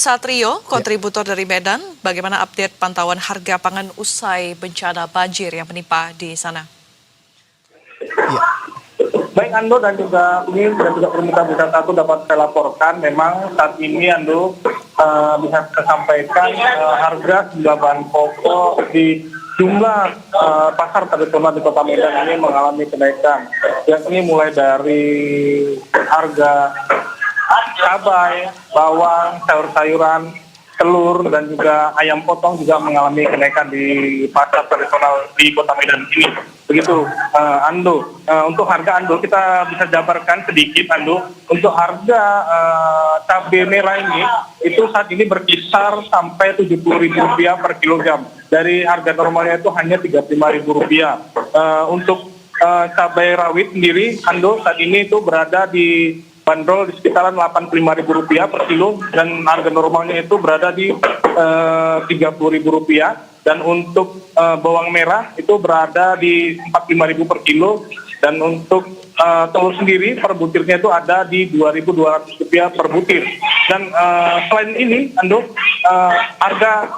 Satrio, kontributor dari Medan, bagaimana update pantauan harga pangan usai bencana banjir yang menimpa di sana? Ya. Baik Ando dan juga Umi dan juga Permukaan Berita Satu dapat saya laporkan, memang saat ini Ando bisa saya sampaikan harga sejumlah bahan pokok di jumlah pasar tradisional di Kota Medan ini mengalami kenaikan. Yakni mulai dari harga cabai, bawang, sayur-sayuran, telur, dan juga ayam potong juga mengalami kenaikan di pasar tradisional di Kota Medan ini. Begitu, Ando. Untuk harga Ando kita bisa jabarkan sedikit, Ando. Untuk harga cabai merah ini itu saat ini berkisar sampai Rp70.000 per kilogram. Dari harga normalnya itu hanya Rp35.000. Untuk cabai rawit sendiri, Ando, saat ini itu berada di bandrol di sekitaran Rp85.000 per kilo, dan harga normalnya itu berada di Rp30.000. Dan untuk bawang merah itu berada di Rp45.000 per kilo, dan untuk telur sendiri per butirnya itu ada di Rp2.200 per butir. Dan selain ini, Ando, harga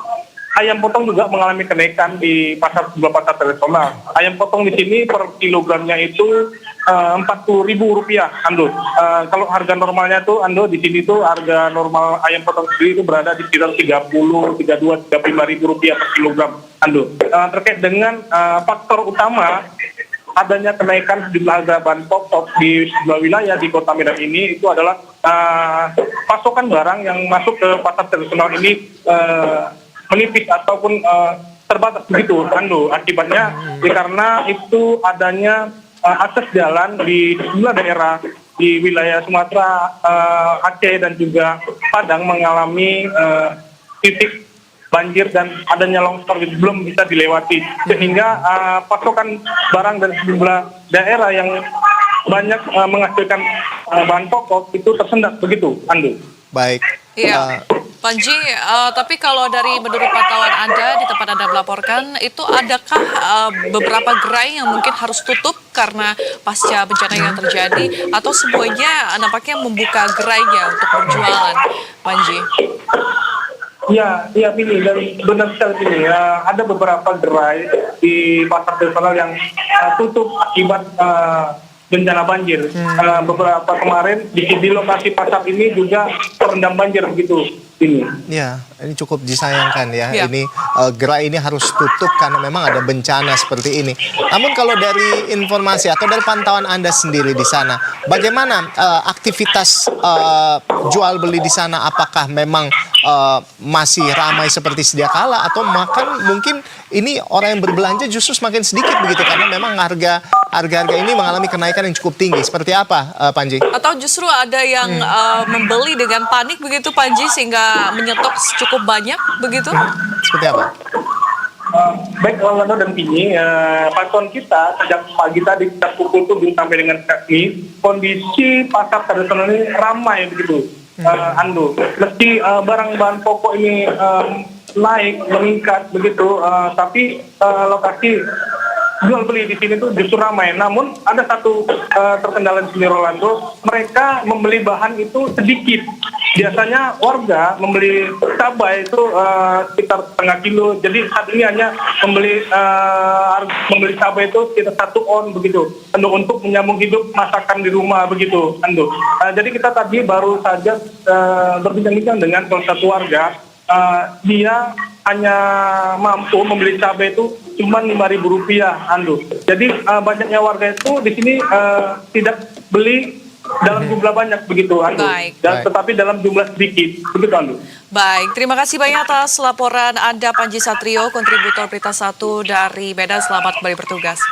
ayam potong juga mengalami kenaikan di sebuah pasar tradisional. Ayam potong di sini per kilogramnya itu Rp40.000, Ando. Kalau harga normalnya tuh, Ando, di sini tuh harga normal ayam potong sendiri itu berada di sekitar Rp30, Rp32, Rp35.000 per kilogram, Ando. Terkait dengan faktor utama adanya kenaikan sejumlah harga bahan pokok di sejumlah wilayah di Kota Medan ini itu adalah pasokan barang yang masuk ke pasar tradisional ini menipis ataupun terbatas begitu, Ando. Akibatnya karena itu adanya akses jalan di sejumlah daerah di wilayah Sumatera, Aceh, dan juga Padang mengalami titik banjir dan adanya longsor belum bisa dilewati, sehingga pasokan barang dari sejumlah daerah yang banyak menghasilkan bahan pokok itu tersendat begitu, Ando. Baik. Iya, Panji, tapi kalau dari menurut pantauan Anda di tempat Anda melaporkan, itu adakah beberapa gerai yang mungkin harus tutup karena pasca bencana yang terjadi, atau semuanya nampaknya membuka gerainya untuk berjualan, Panji? Iya, Pilih, dan benar sekali Pilih. Ada beberapa gerai di pasar tradisional yang tutup akibat bencana banjir. Beberapa kemarin di lokasi pasar ini juga terendam banjir begitu. Ya, ini cukup disayangkan ya. Ya. Ini gerai ini harus tutup karena memang ada bencana seperti ini. Namun kalau dari informasi atau dari pantauan Anda sendiri di sana, bagaimana aktivitas jual beli di sana? Apakah memang masih ramai seperti sedia kala, atau bahkan mungkin ini orang yang berbelanja justru semakin sedikit begitu karena memang harga ini mengalami kenaikan yang cukup tinggi? Seperti apa, Panji? Atau justru ada yang membeli dengan panik begitu, Panji, sehingga menyetok cukup banyak begitu? Seperti apa? Baik, Rolando dan Pini, pantauan kita sejak pagi tadi sejak pukul 7 sampai dengan saat ini, kondisi pasar tradisional ini ramai begitu, Ando. Meski barang-bahan pokok ini naik, meningkat begitu, tapi lokasi jual beli di sini tuh justru ramai. Namun ada satu terkendala di sini, Rolando, mereka membeli bahan itu sedikit. Biasanya warga membeli cabai itu sekitar setengah kilo. Jadi saat ini hanya membeli cabai itu sekitar 1 on begitu, untuk menyambung hidup masakan di rumah begitu, Ando. Jadi kita tadi baru saja berbincang-bincang dengan salah satu warga. Dia hanya mampu membeli cabai itu cuma Rp5.000, Ando. Jadi banyaknya warga itu di sini tidak beli dalam jumlah banyak begitu, Ando. Tetapi dalam jumlah sedikit begitu, Ando. Baik, terima kasih banyak atas laporan Anda, Panji Satrio, kontributor Berita Satu dari Medan. Selamat kembali bertugas.